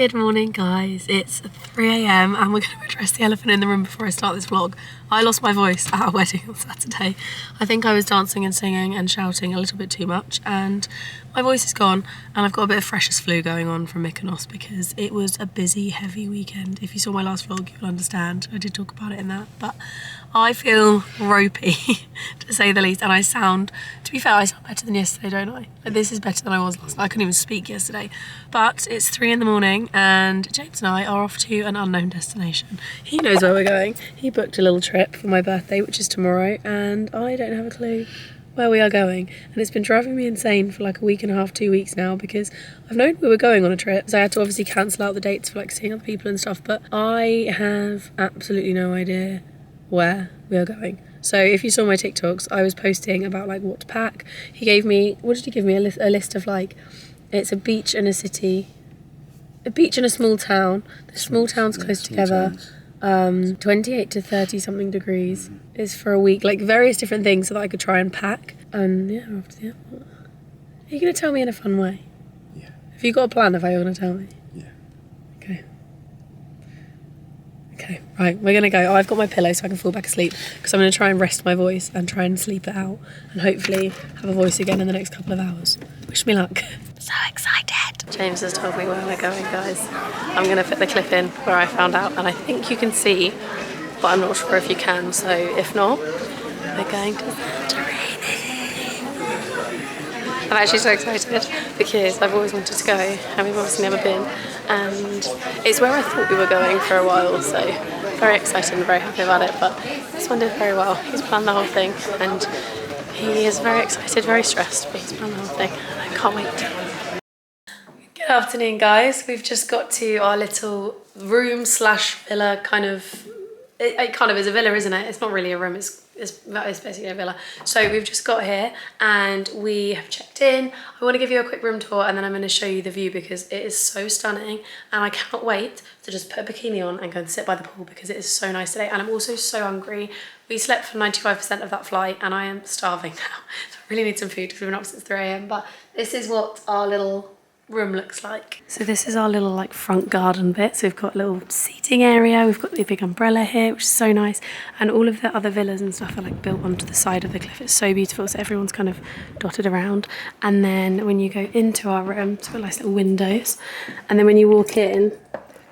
Good morning, guys. It's 3 a.m. and we're going to address the elephant in the room before I start this vlog. I lost my voice at our wedding on Saturday. I think I was dancing and singing and shouting a little bit too much, and my voice is gone, and I've got a bit of freshers flu going on from Mykonos because it was a busy, heavy weekend. If you saw my last vlog, you'll understand. I did talk about it in that, but I feel ropey, to say the least, and I sound, to be fair, I sound better than yesterday, don't I? Like, this is better than I was last night. I couldn't even speak yesterday. But it's 3 in the morning, and James and I are off to an unknown destination. He knows where we're going. He booked a little trip for my birthday, which is tomorrow, and I don't have a clue where we are going. And it's been driving me insane for like a week and a half, 2 weeks now, because I've known we were going on a trip, so I had to obviously cancel out the dates for like seeing other people and stuff, but I have absolutely no idea where we are going. So if you saw my TikToks, I was posting about like what to pack. He gave me, what did he give me? A list of like, it's a beach and a city, a beach and a small town. The small towns close together. 28 to 30 something degrees is for a week, like various different things so that I could try and pack. And yeah, we're off to the airport. Are you going to tell me in a fun way? Yeah. Have you got a plan of how you're going to tell me? Yeah. Okay, right, we're going to go. Oh, I've got my pillow so I can fall back asleep because I'm going to try and rest my voice and try and sleep it out and hopefully have a voice again in the next couple of hours. Wish me luck. So excited. James has told me where we're going, guys. I'm going to put the clip in where I found out, and I think you can see, but I'm not sure if you can, so if not, we're going to Santorini. I'm actually so excited because I've always wanted to go and we've obviously never been, and it's where I thought we were going for a while, so very excited and very happy about it. But this one did very well. He's planned the whole thing and he is very excited, very stressed, but he's planned the whole thing and I can't wait. Good afternoon, guys. We've just got to our little room slash villa kind of. It kind of is a villa, isn't it? It's not really a room, it's basically a villa. So we've just got here and we have checked in. I want to give you a quick room tour and then I'm going to show you the view because it is so stunning and I cannot wait to just put a bikini on and go and sit by the pool because it is so nice today. And I'm also so hungry. We slept for 95% of that flight and I am starving now. So I really need some food because we've been up since 3 a.m. But this is what our little room looks like. So this is our little like front garden bit. So we've got a little seating area, we've got the big umbrella here, which is so nice, and all of the other villas and stuff are like built onto the side of the cliff. It's so beautiful, so everyone's kind of dotted around. And then when you go into our room, it's got nice little windows, and then when you walk in,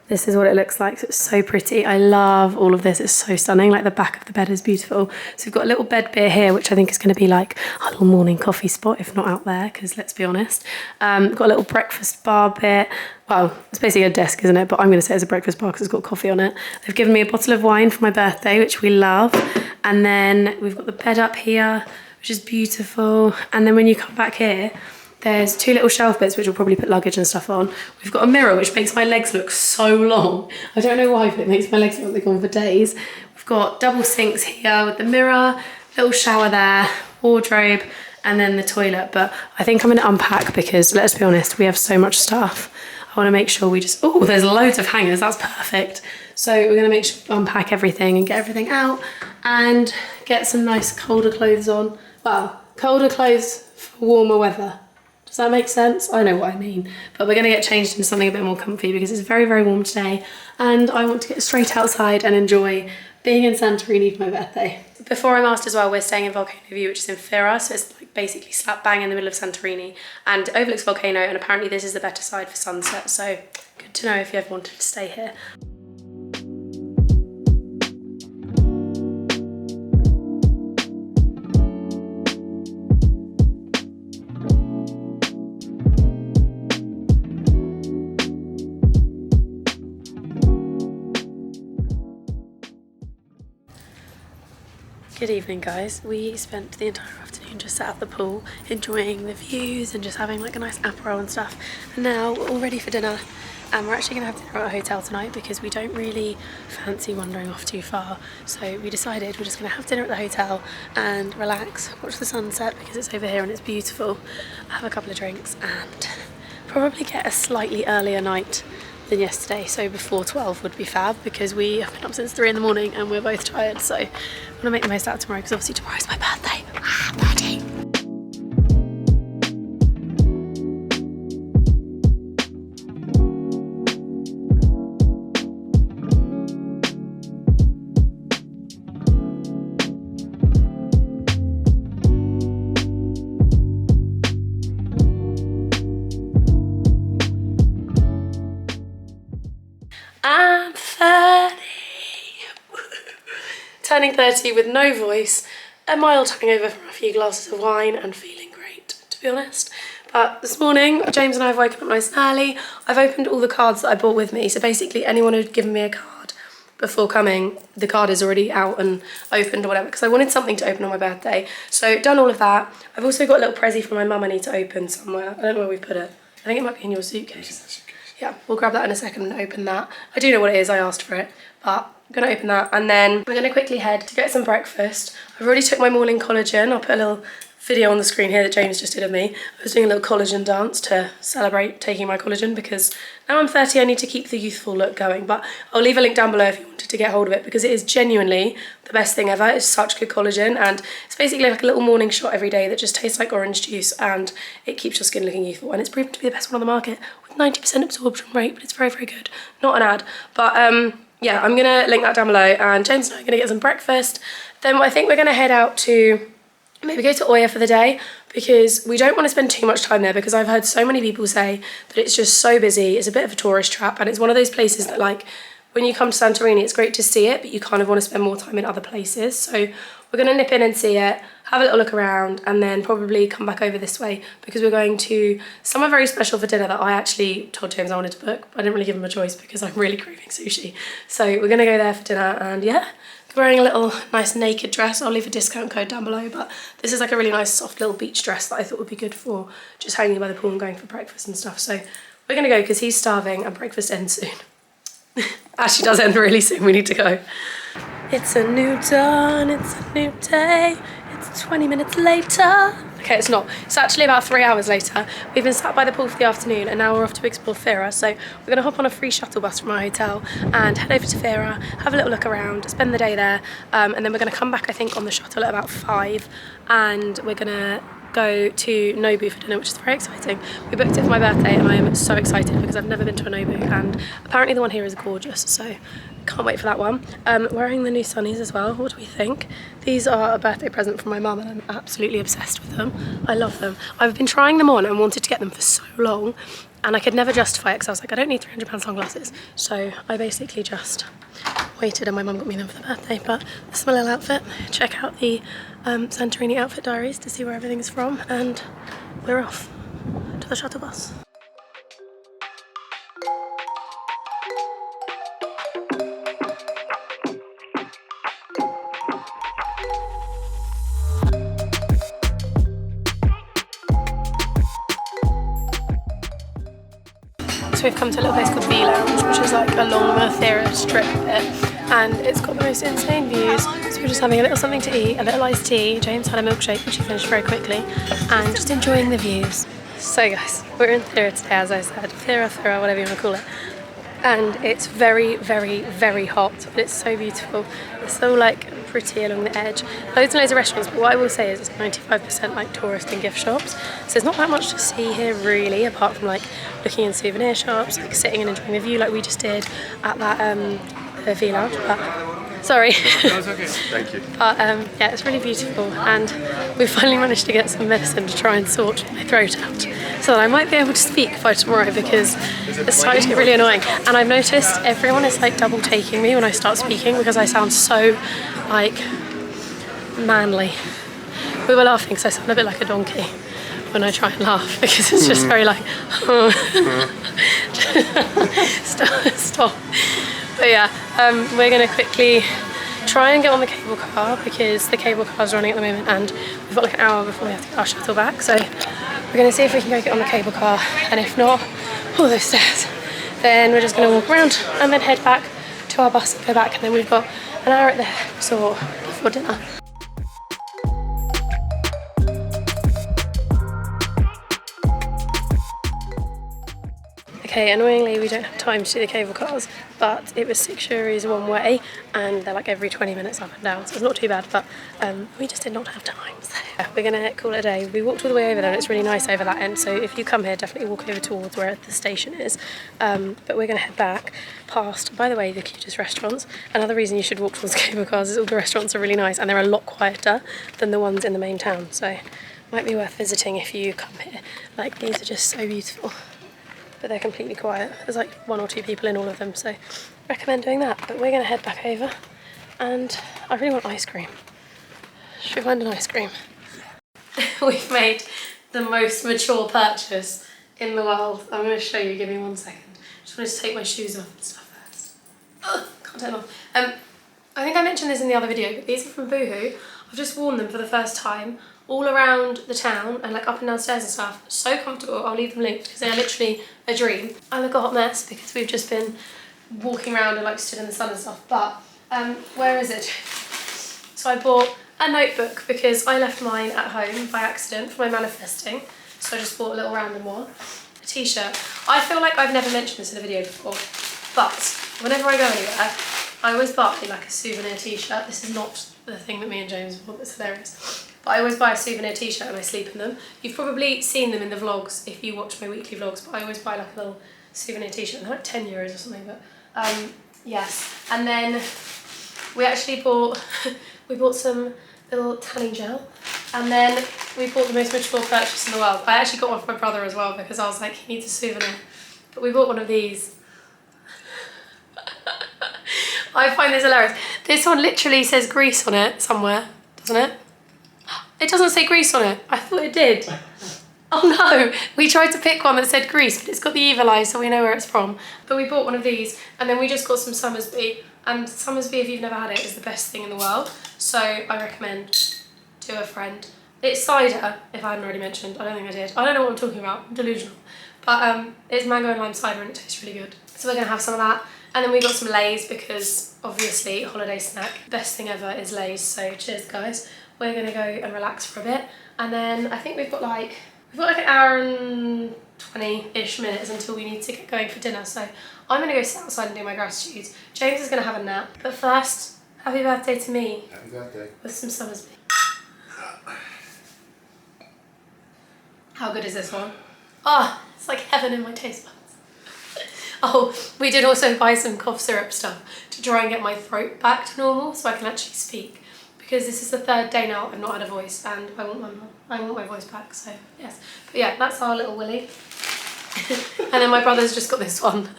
this is what it looks like. So it's so pretty. I love all of this. It's so stunning. Like the back of the bed is beautiful. So we've got a little bed bit here, which I think is going to be like our little morning coffee spot, if not out there, because let's be honest. Got a little breakfast bar bit. Well, it's basically a desk, isn't it? But I'm going to say it's a breakfast bar because it's got coffee on it. They've given me a bottle of wine for my birthday, which we love. And then we've got the bed up here, which is beautiful. And then when you come back here, there's 2 little shelf bits which will probably put luggage and stuff on. We've got a mirror which makes my legs look so long. I don't know why, but it makes my legs look like they've gone for days. We've got double sinks here with the mirror, little shower there, wardrobe, and then the toilet. But I think I'm going to unpack because, let's be honest, we have so much stuff. I want to make sure we just, oh, there's loads of hangers, that's perfect. So we're going to make sure we unpack everything and get everything out and get some nice colder clothes on. Well, colder clothes for warmer weather. Does that make sense? I know what I mean. But we're going to get changed into something a bit more comfy because it's very, very warm today. And I want to get straight outside and enjoy being in Santorini for my birthday. Before I'm asked as well, we're staying in Volcano View, which is in Fira. So it's like basically slap bang in the middle of Santorini. And it overlooks Volcano. And apparently this is the better side for sunset. So good to know if you ever wanted to stay here. Good evening, guys. We spent the entire afternoon just sat at the pool enjoying the views and just having like a nice apéro and stuff, and now we're all ready for dinner, and we're actually going to have dinner at a hotel tonight because we don't really fancy wandering off too far. So we decided we're just going to have dinner at the hotel and relax, watch the sunset because it's over here and it's beautiful, have a couple of drinks and probably get a slightly earlier night than yesterday, so before 12 would be fab because we have been up since 3 in the morning and we're both tired, so I want to make the most out of tomorrow because obviously tomorrow's my birthday. I'm ready. turning 30 with no voice, a mild hangover from a few glasses of wine, and feeling great, to be honest. But this morning, James and I have woken up nice and early. I've opened all the cards that I brought with me. So basically anyone who'd given me a card before coming, the card is already out and opened or whatever, because I wanted something to open on my birthday. So done all of that. I've also got a little pressie from my mum I need to open somewhere. I don't know where we've put it. I think it might be in your suitcase. Yeah, we'll grab that in a second and open that. I do know what it is, I asked for it, but I'm gonna open that. And then we're gonna quickly head to get some breakfast. I've already took my morning collagen. I'll put a little video on the screen here that James just did of me. I was doing a little collagen dance to celebrate taking my collagen, because now I'm 30, I need to keep the youthful look going. But I'll leave a link down below if you wanted to get hold of it, because it is genuinely the best thing ever. It's such good collagen, and it's basically like a little morning shot every day that just tastes like orange juice, and it keeps your skin looking youthful. And it's proven to be the best one on the market with 90% absorption rate, but it's very, very good. Not an ad, but yeah, I'm gonna link that down below, and James and I are gonna get some breakfast. Then I think we're gonna head out to maybe go to Oya for the day, because we don't want to spend too much time there, because I've heard so many people say that it's just so busy. It's a bit of a tourist trap, and it's one of those places that, like, when you come to Santorini, it's great to see it, but you kind of want to spend more time in other places. So we're going to nip in and see it, have a little look around, and then probably come back over this way, because we're going to somewhere very special for dinner that I actually told James I wanted to book, but I didn't really give him a choice because I'm really craving sushi. So we're going to go there for dinner, and yeah, wearing a little nice naked dress. I'll leave a discount code down below, but this is like a really nice soft little beach dress that I thought would be good for just hanging by the pool and going for breakfast and stuff. So we're gonna go because he's starving and breakfast ends soon. Actually does end really soon, we need to go. It's a new dawn, it's a new day, it's 20 minutes later. Okay, it's not. It's actually about 3 hours later. We've been sat by the pool for the afternoon, and now we're off to explore Fira. So we're going to hop on a free shuttle bus from our hotel and head over to Fira, have a little look around, spend the day there, and then we're going to come back, I think, on the shuttle at about 5, and we're going to go to Nobu for dinner, which is very exciting. We booked it for my birthday, and I am so excited because I've never been to a Nobu, and apparently the one here is gorgeous, so can't wait for that one. Wearing the new sunnies as well. What do we think? These are a birthday present from my mum, and I'm absolutely obsessed with them. I love them. I've been trying them on and wanted to get them for so long, and I could never justify it because I was like, I don't need £300 sunglasses. So I basically just waited, and my mum got me them for the birthday. But this is my little outfit. Check out the Santorini outfit diaries to see where everything's from, and we're off to the shuttle bus. So we've come to a little place called V Lounge, which is like along the Fira strip bit, and it's got the most insane views. So we're just having a little something to eat, a little iced tea. James had a milkshake, which he finished very quickly, and just enjoying the views. So guys, we're in Fira today, as I said. Fira, whatever you want to call it. And it's very, very, very hot, but it's so beautiful. It's so like pretty along the edge. Loads and loads of restaurants, but what I will say is it's 95% like tourist and gift shops. So there's not that much to see here really, apart from like looking in souvenir shops, like sitting and enjoying the view like we just did at that V Lounge. But sorry. No, it's okay. Thank you. But yeah, it's really beautiful, and we finally managed to get some medicine to try and sort my throat out, so that I might be able to speak by tomorrow, because it's starting to get really annoying. And I've noticed everyone is like double taking me when I start speaking, because I sound so like manly. We were laughing because I sound a bit like a donkey when I try and laugh, because it's just very like stop. But yeah, we're gonna quickly try and get on the cable car, because the cable car is running at the moment, and we've got like an hour before we have to get our shuttle back. So we're gonna see if we can go get on the cable car, and if not, all those stairs, then we're just gonna walk around and then head back to our bus and go back, and then we've got an hour at the resort before dinner. Okay, annoyingly we don't have time to do the cable cars, but it was €6 one way, and they're like every 20 minutes up and down, so it's not too bad, but we just did not have time. So we're gonna call it a day. We walked all the way over there, and it's really nice over that end, so if you come here, definitely walk over towards where the station is. But we're gonna head back past, by the way, the cutest restaurants. Another reason you should walk towards the cable cars is all the restaurants are really nice, and they're a lot quieter than the ones in the main town, so might be worth visiting if you come here. Like, these are just so beautiful, but they're completely quiet. There's like 1 or 2 people in all of them, so recommend doing that. But we're gonna head back over And I really want ice cream. Should we find an ice cream? We've made the most mature purchase in the world. I'm going to show you, give me 1 second. Just wanted to take my shoes off and stuff first. Ugh, can't take them off. I think I mentioned this in the other video, but these are from Boohoo. I've just worn them for the first time all around the town and like up and down stairs and stuff. So comfortable. I'll leave them linked because they are literally a dream. I look a hot mess because we've just been walking around and like stood in the sun and stuff. But where is it? So I bought a notebook because I left mine at home by accident for my manifesting. So I just bought a little random one. A t-shirt. I feel like I've never mentioned this in a video before, but whenever I go anywhere, I always buy like a souvenir t-shirt. This is not the thing that me and James bought, that's hilarious. But I always buy a souvenir t-shirt and I sleep in them. You've probably seen them in the vlogs if you watch my weekly vlogs, but I always buy like a little souvenir t-shirt. They're like 10 euros or something, but yes. And then we actually bought, we bought some little tanning gel, and then we bought the most mature purchase in the world. I actually got one for my brother as well because I was like, he needs a souvenir. But we bought one of these. I find this hilarious. This one literally says Greece on it somewhere, doesn't it? It doesn't say Greece on it. I thought it did. Oh no, we tried to pick one that said Greece, but it's got the evil eye, so we know where it's from. But we bought one of these, and then we just got some Somersby. And Somersby, if you've never had it, is the best thing in the world. So I recommend to a friend. It's cider, if I hadn't already mentioned. I don't think I did. I don't know what I'm talking about. I'm delusional. But it's mango and lime cider and it tastes really good. So we're going to have some of that. And then we got some Lay's because obviously holiday snack. Best thing ever is Lay's. So cheers guys. We're going to go and relax for a bit. And then I think we've got like an hour and 20-ish minutes until we need to get going for dinner. So I'm going to go sit outside and do my gratitudes. James is going to have a nap. But first, happy birthday to me. Happy birthday. With some Somersby. How good is this one? Oh, it's like heaven in my taste buds. Oh, we did also buy some cough syrup stuff to try and get my throat back to normal so I can actually speak. Because this is the 3rd day now I've not had a voice and I want my voice back, so yes. But yeah, that's our little Willy. And then my brother's just got this one.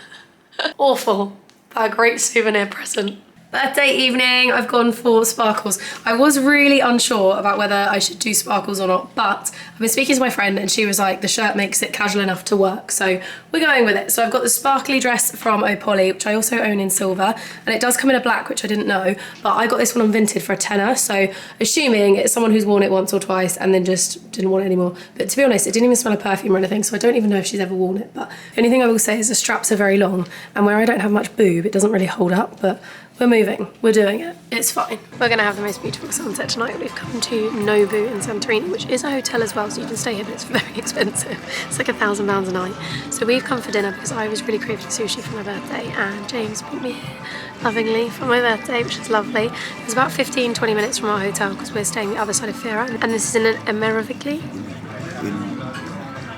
Awful, but a great souvenir present. Birthday evening, I've gone for sparkles. I was really unsure about whether I should do sparkles or not, but I've been speaking to my friend and she was like, the shirt makes it casual enough to work, so we're going with it. So I've got the sparkly dress from Opoly, which I also own in silver, and it does come in a black, which I didn't know, but I got this one on Vinted for a tenner, so assuming it's someone who's worn it once or twice and then just didn't want it anymore. But to be honest, it didn't even smell of perfume or anything, so I don't even know if she's ever worn it, but the only thing I will say is the straps are very long, and where I don't have much boob, it doesn't really hold up, but we're moving, we're doing it, it's fine. We're gonna have the most beautiful sunset tonight. We've come to Nobu in Santorini, which is a hotel as well, so you can stay here, but it's very expensive. It's like £1,000 a night. So we've come for dinner because I was really craving sushi for my birthday, and James brought me here lovingly for my birthday, which is lovely. It's about 15-20 minutes from our hotel because we're staying the other side of Fira, and this is in an Imerovigli.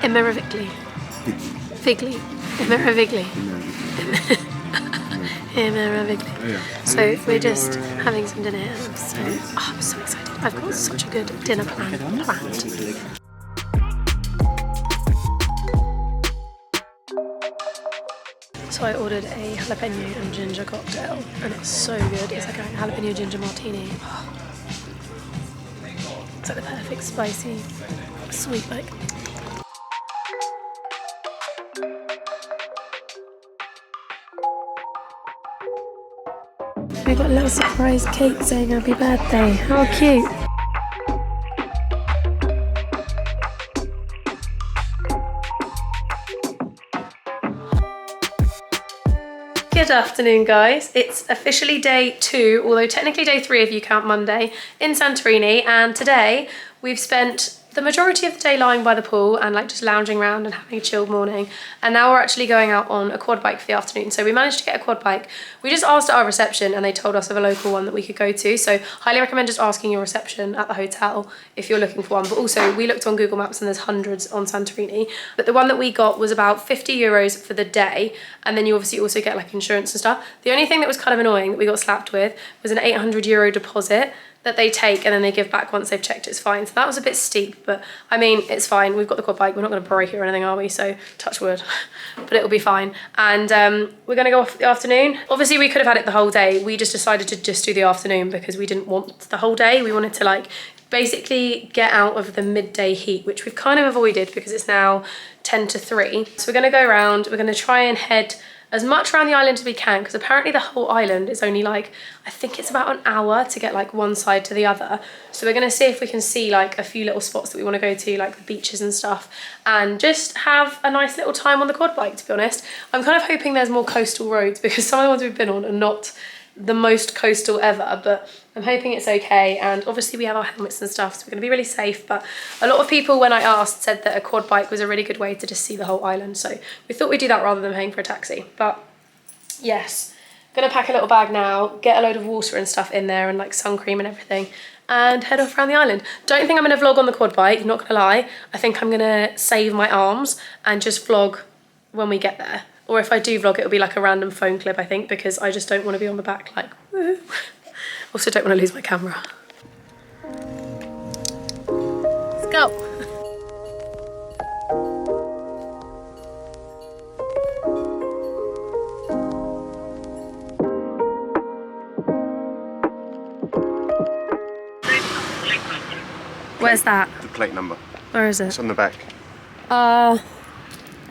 Imerovigli. Figli. Imerovigli. Imerovigli. So we're just having some dinner and I'm so excited. I've got such a good dinner planned. So I ordered a jalapeno and ginger cocktail and it's so good. It's like a jalapeno ginger martini. It's like the perfect spicy, sweet like. We've got a little surprise cake saying happy birthday. How cute. Good afternoon guys. It's officially day 2, although technically day 3 if you count Monday, in Santorini, and today we've spent the majority of the day lying by the pool and like just lounging around and having a chilled morning, and now we're actually going out on a quad bike for the afternoon. So we managed to get a quad bike. We just asked at our reception and they told us of a local one that we could go to, so highly recommend just asking your reception at the hotel if you're looking for one. But also we looked on Google Maps and there's hundreds on Santorini, but the one that we got was about 50 euros for the day, and then you obviously also get like insurance and stuff. The only thing that was kind of annoying that we got slapped with was an 800 euro deposit that they take and then they give back once they've checked it's fine. So that was a bit steep, but I mean, it's fine. We've got the quad bike. We're not going to break it or anything, are we? So touch wood, but it'll be fine. And we're going to go off the afternoon. Obviously, we could have had it the whole day. We just decided to just do the afternoon because we didn't want the whole day. We wanted to like basically get out of the midday heat, which we've kind of avoided because it's now 10 to 3. So we're going to go around. We're going to try and head as much around the island as we can, because apparently the whole island is only like, I think it's about an hour to get like one side to the other. So we're gonna see if we can see like a few little spots that we wanna go to, like the beaches and stuff, and just have a nice little time on the quad bike, to be honest. I'm kind of hoping there's more coastal roads because some of the ones we've been on are not the most coastal ever, but I'm hoping it's okay. And obviously we have our helmets and stuff, so we're gonna be really safe. But a lot of people, when I asked, said that a quad bike was a really good way to just see the whole island. So we thought we'd do that rather than paying for a taxi. But yes, gonna pack a little bag now, get a load of water and stuff in there and like sun cream and everything, and head off around the island. Don't think I'm gonna vlog on the quad bike, not gonna lie. I think I'm gonna save my arms and just vlog when we get there. Or if I do vlog, it'll be like a random phone clip, I think, because I just don't want to be on the back like, woo. Also don't want to lose my camera. Let's go. Where's that? The plate number. Where is it? It's on the back.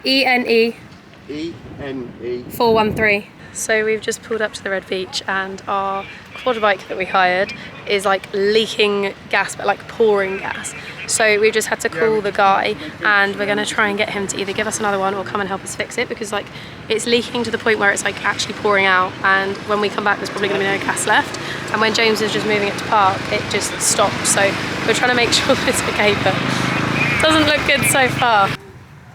ENE. ENE. 413. So we've just pulled up to the Red Beach and our quad bike that we hired is like leaking gas, but like pouring gas. So we've just had to call the guy and we're gonna try and get him to either give us another one or come and help us fix it, because like it's leaking to the point where it's like actually pouring out, and when we come back there's probably gonna be no gas left. And when James is just moving it to park, it just stopped. So we're trying to make sure it's okay, but it doesn't look good so far.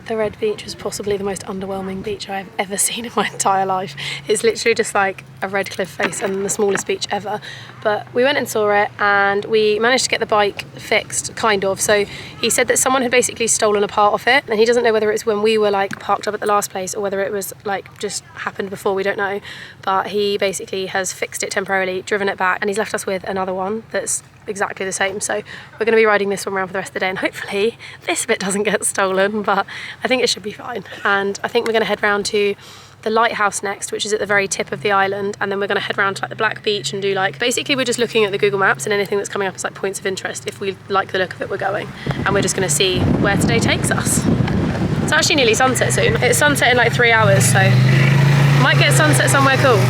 The Red Beach was possibly the most underwhelming beach I've ever seen in my entire life. It's literally just like a red cliff face and the smallest beach ever. But we went and saw it and we managed to get the bike fixed, kind of. So he said that someone had basically stolen a part of it, and he doesn't know whether it's when we were like parked up at the last place or whether it was like just happened before, we don't know. But he basically has fixed it temporarily, driven it back, and he's left us with another one that's exactly the same. So we're going to be riding this one around for the rest of the day, and hopefully this bit doesn't get stolen, but I think it should be fine. And I think we're going to head round to the lighthouse next, which is at the very tip of the island, and then we're going to head round to like the Black Beach and do like, basically we're just looking at the Google Maps and anything that's coming up as like points of interest. If we like the look of it, we're going, and we're just going to see where today takes us. It's actually nearly sunset soon. It's sunset in like 3 hours, so might get sunset somewhere cool.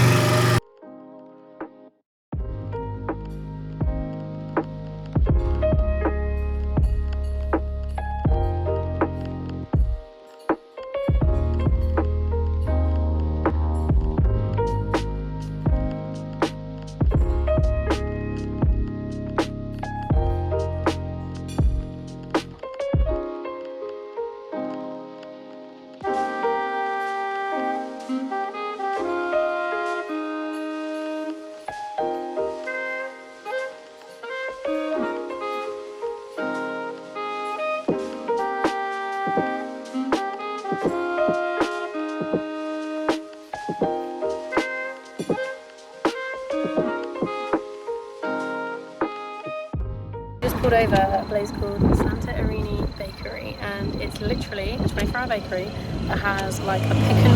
Pulled over at a place called Santorini Bakery, and it's literally a 24-hour bakery that has like a pick and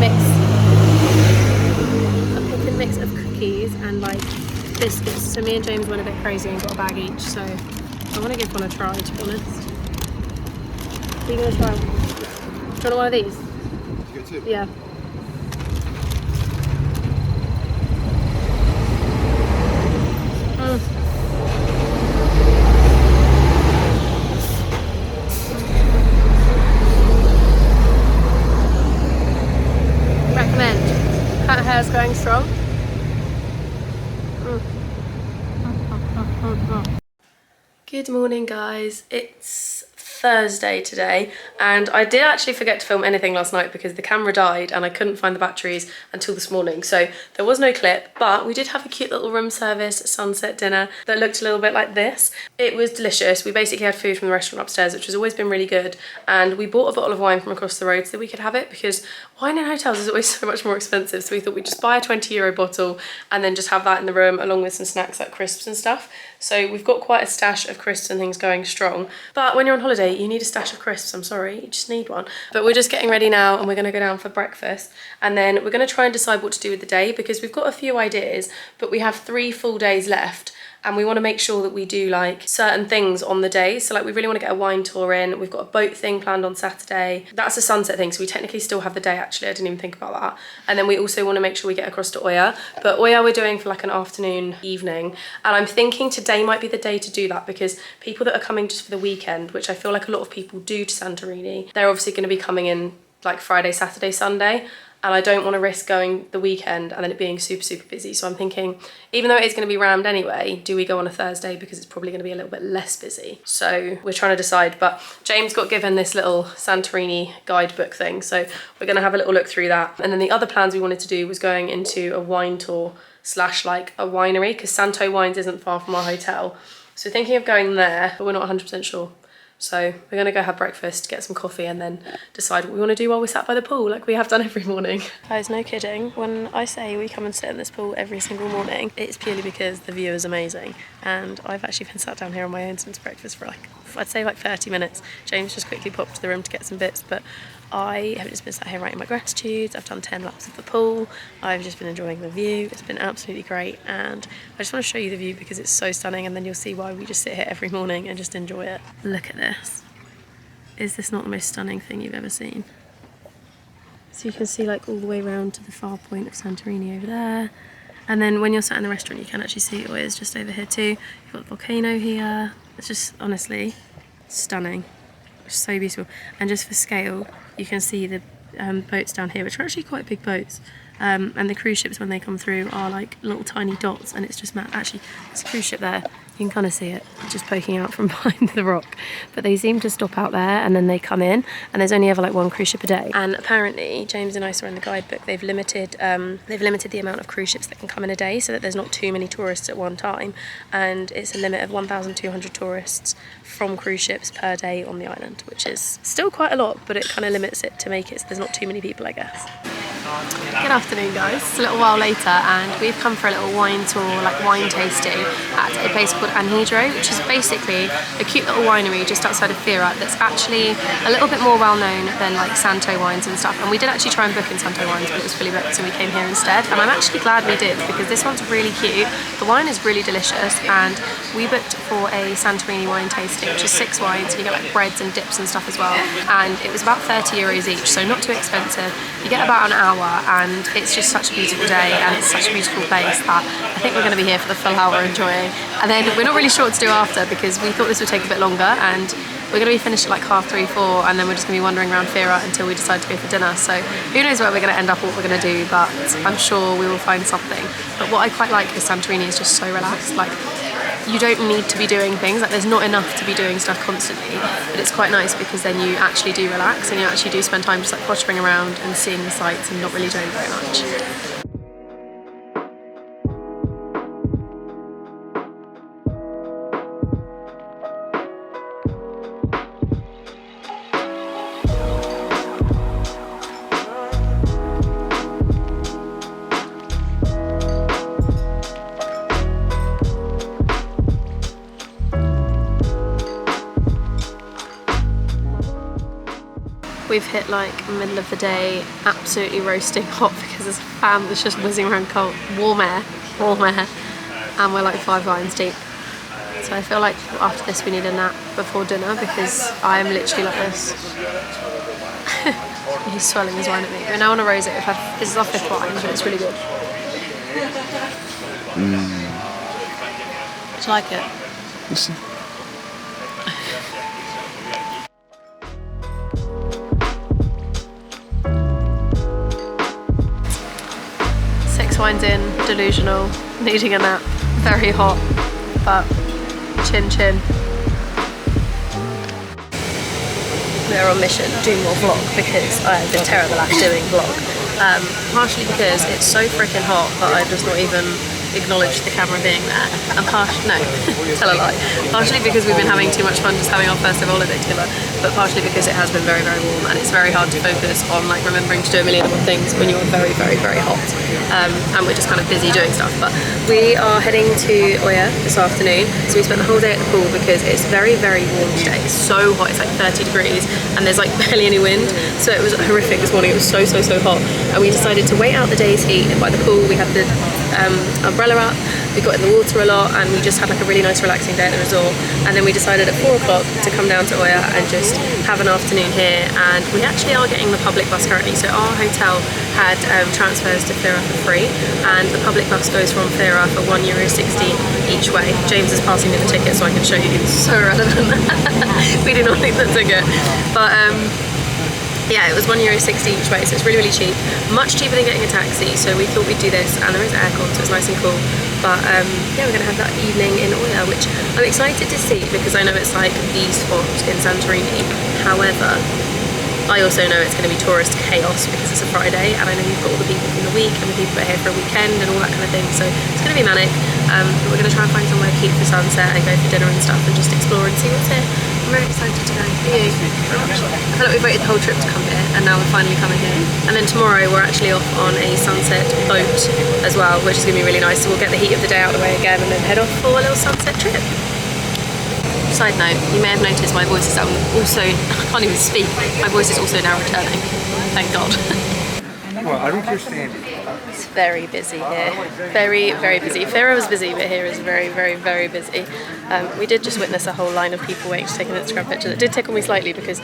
mix of cookies and like biscuits. So me and James went a bit crazy and got a bag each, so I want to give one a try, to be honest. Are you going to try? Do you want one of these? You get two? Yeah. Hair's going strong. Good morning, guys. It's Thursday today, and I did actually forget to film anything last night because the camera died and I couldn't find the batteries until this morning, so there was no clip. But we did have a cute little room service sunset dinner that looked a little bit like this. It was delicious. We basically had food from the restaurant upstairs, which has always been really good, and we bought a bottle of wine from across the road so that we could have it, because wine in hotels is always so much more expensive, so we thought we'd just buy a €20 bottle and then just have that in the room along with some snacks like crisps and stuff. So we've got quite a stash of crisps and things going strong. But when you're on holiday, you need a stash of crisps, I'm sorry, you just need one. But we're just getting ready now and we're gonna go down for breakfast. And then we're gonna try and decide what to do with the day because we've got a few ideas, but we have 3 full days left. And we want to make sure that we do like certain things on the day. So like we really want to get a wine tour in. We've got a boat thing planned on Saturday. That's a sunset thing, so we technically still have the day actually. I didn't even think about that. And then we also want to make sure we get across to Oya. But Oya we're doing for like an afternoon, evening. And I'm thinking today might be the day to do that because people that are coming just for the weekend, which I feel like a lot of people do to Santorini, they're obviously going to be coming in like Friday, Saturday, Sunday. And I don't want to risk going the weekend and then it being super, super busy. So I'm thinking, even though it is going to be rammed anyway, do we go on a Thursday because it's probably going to be a little bit less busy? So we're trying to decide, but James got given this little Santorini guidebook thing. So we're going to have a little look through that. And then the other plans we wanted to do was going into a wine tour / like a winery because Santo Wines isn't far from our hotel. So thinking of going there, but we're not 100% sure. So we're gonna go have breakfast, get some coffee and then decide what we wanna do while we're sat by the pool like we have done every morning. Guys, no kidding, when I say we come and sit in this pool every single morning, it's purely because the view is amazing. And I've actually been sat down here on my own since breakfast for like, I'd say like 30 minutes. James just quickly popped to the room to get some bits, but I have just been sat here writing my gratitudes. I've done 10 laps of the pool. I've just been enjoying the view. It's been absolutely great. And I just want to show you the view because it's so stunning and then you'll see why we just sit here every morning and just enjoy it. Look at this. Is this not the most stunning thing you've ever seen? So you can see like all the way around to the far point of Santorini over there. And then when you're sat in the restaurant, you can actually see Oya's just over here too. You've got the volcano here. It's just honestly stunning. So beautiful. And just for scale, you can see the boats down here, which are actually quite big boats. And the cruise ships, when they come through, are like little tiny dots, and it's just mad. Actually, there's a cruise ship there. You can kind of see it just poking out from behind the rock. But they seem to stop out there and then they come in, and there's only ever like 1 cruise ship a day. And apparently, James and I saw in the guidebook, they've limited the amount of cruise ships that can come in a day so that there's not too many tourists at one time. And it's a limit of 1,200 tourists from cruise ships per day on the island, which is still quite a lot, but it kind of limits it to make it so there's not too many people, I guess. Good afternoon, guys. It's a little while later and we've come for a little wine tour, like wine tasting at a place called Imerovigli, which is basically a cute little winery just outside of Fira that's actually a little bit more well known than like Santo Wines and stuff. And we did actually try and book in Santo Wines, but it was fully booked, so we came here instead. And I'm actually glad we did because this one's really cute. The wine is really delicious, and we booked for a Santorini wine tasting, which is 6 wines, and you get like breads and dips and stuff as well. And it was about €30 each, so not too expensive. You get about an hour, and it's just such a beautiful day, and it's such a beautiful place that I think we're going to be here for the full hour enjoying. And then we're not really sure what to do after because we thought this would take a bit longer, and we're going to be finished at like 3:30, 4, and then we're just going to be wandering around Fira until we decide to go for dinner. So who knows where we're going to end up or what we're going to do, but I'm sure we will find something. But what I quite like is Santorini is just so relaxed. Like, you don't need to be doing things, like there's not enough to be doing stuff constantly, but it's quite nice because then you actually do relax and you actually do spend time just like pottering around and seeing the sights and not really doing very much. We've hit like middle of the day, absolutely roasting hot because there's a fan that's just whizzing around cold, warm air, and we're like 5 lines deep. So I feel like after this we need a nap before dinner because I am literally like this. He's swelling his wine at me. We're now on a rosé. This is our 5th wine, but it's really good. Do you like it? Listen. Wines in, delusional, needing a nap, very hot, but chin chin. We're on mission, do more vlog because I have been terrible at doing vlog. Partially because it's so freaking hot that I'm just not even acknowledge the camera being there. And tell a lie. Partially because we've been having too much fun just having our first ever holiday together, but partially because it has been very, very warm and it's very hard to focus on like remembering to do a million other things when you're very, very, very hot. And we're just kind of busy doing stuff. But we are heading to Oya this afternoon. So we spent the whole day at the pool because it's very, very warm today. It's so hot, it's like 30 degrees and there's like barely any wind. So it was horrific this morning. It was so, so, so hot. And we decided to wait out the day's heat by the pool. We had the umbrella up, we got in the water a lot, and we just had like a really nice relaxing day at the resort. And then we decided at 4 o'clock to come down to Oya and just have an afternoon here. And we actually are getting the public bus currently. So our hotel had transfers to Fira for free, and the public bus goes from Fira for €1.60 each way. James is passing me the ticket so I can show you. It's so relevant. We did not need the ticket, but yeah, it was €1.60 each way, so it's really, really cheap. Much cheaper than getting a taxi, so we thought we'd do this, and there is aircon, so it's nice and cool. But yeah, we're gonna have that evening in Oya, which I'm excited to see because I know it's like the spot in Santorini. However, I also know it's gonna be tourist chaos because it's a Friday, and I know you've got all the people from the week and the people that are here for a weekend and all that kind of thing, so it's gonna be manic. But we're gonna try and find somewhere cute for sunset and go for dinner and stuff and just explore and see what's here. I'm very excited to go. Are you? I feel like we've waited the whole trip to come here and now we're finally coming here. And then tomorrow we're actually off on a sunset boat as well, which is going to be really nice. So we'll get the heat of the day out of the way again and then head off for a little sunset trip. Side note, you may have noticed my voice is also, I can't even speak, my voice is also now returning. Thank God. Well, I don't understand it. It's very busy here. Very, very busy. Fira was busy, but here is very, very, very busy. We did just witness a whole line of people waiting to take an Instagram picture. That did tickle me slightly because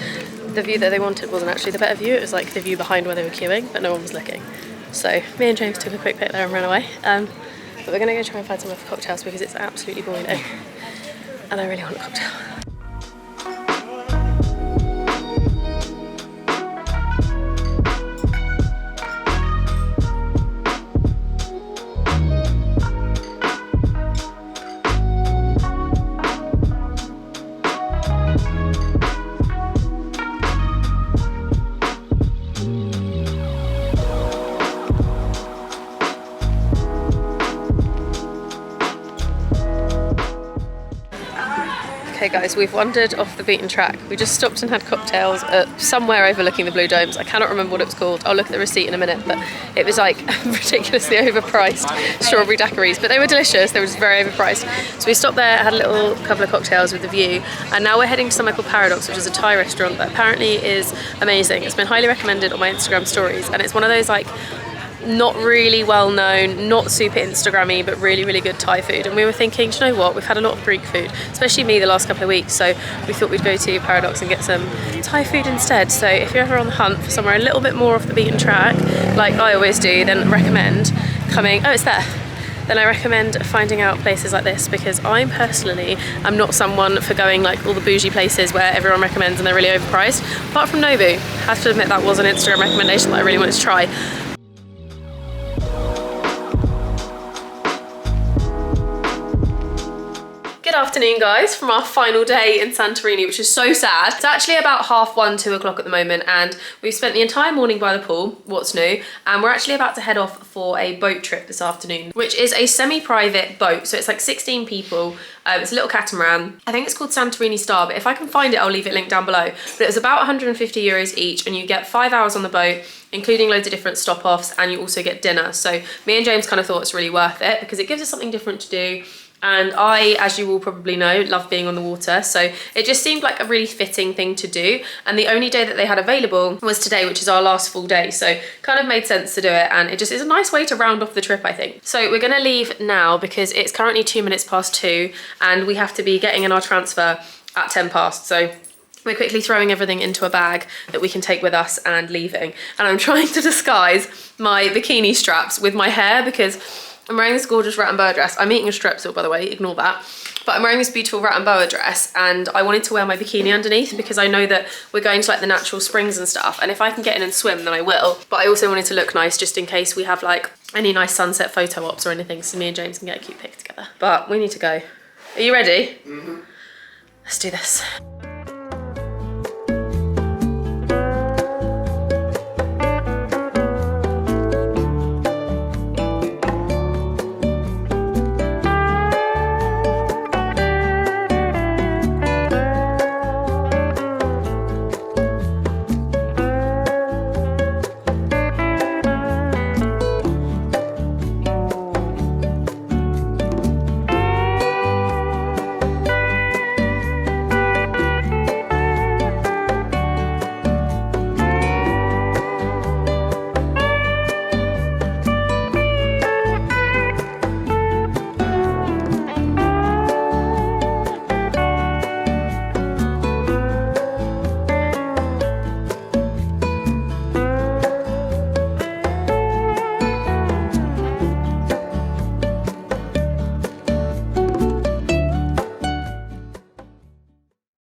the view that they wanted wasn't actually the better view. It was like the view behind where they were queuing, but no one was looking. So me and James took a quick pic there and ran away. But we're going to go try and find somewhere for cocktails because it's absolutely boiling. And I really want a cocktail. Okay guys, we've wandered off the beaten track. We just stopped and had cocktails at somewhere overlooking the Blue Domes. I cannot remember what it was called. I'll look at the receipt in a minute, but it was like ridiculously overpriced strawberry daiquiris, but they were delicious. They were just very overpriced. So we stopped there, had a little couple of cocktails with the view, and now we're heading to somewhere called Paradox, which is a Thai restaurant that apparently is amazing. It's been highly recommended on my Instagram stories, and it's one of those like not really well known, not super Instagrammy, but really, really good Thai food. And we were thinking, do you know what? We've had a lot of Greek food, especially me the last couple of weeks. So we thought we'd go to Paradox and get some Thai food instead. So if you're ever on the hunt for somewhere a little bit more off the beaten track, like I always do, then recommend coming. Oh, it's there. Then I recommend finding out places like this because I personally am not someone for going like all the bougie places where everyone recommends and they're really overpriced. Apart from Nobu, I have to admit that was an Instagram recommendation that I really wanted to try. Good afternoon guys, from our final day in Santorini, which is so sad. It's actually about 1:30, 2 o'clock at the moment, and we've spent the entire morning by the pool, what's new, and we're actually about to head off for a boat trip this afternoon, which is a semi-private boat. So it's like 16 people. It's a little catamaran. I think it's called Santorini Star, but if I can find it, I'll leave it linked down below. But it was about €150 each, and you get 5 hours on the boat, including loads of different stop-offs, and you also get dinner. So me and James kind of thought it's really worth it because it gives us something different to do. And I, as you will probably know, love being on the water. So it just seemed like a really fitting thing to do. And the only day that they had available was today, which is our last full day. So kind of made sense to do it. And it just is a nice way to round off the trip, I think. So we're gonna leave now because it's currently 2:02 and we have to be getting in our transfer at 10 past. So we're quickly throwing everything into a bag that we can take with us and leaving. And I'm trying to disguise my bikini straps with my hair because I'm wearing this gorgeous rat and boa dress. I'm eating a strepsil, by the way, ignore that. But I'm wearing this beautiful rat and boa dress and I wanted to wear my bikini underneath because I know that we're going to like the natural springs and stuff. And if I can get in and swim, then I will. But I also wanted to look nice just in case we have like any nice sunset photo ops or anything so me and James can get a cute pic together. But we need to go. Are you ready? Mm-hmm. Let's do this.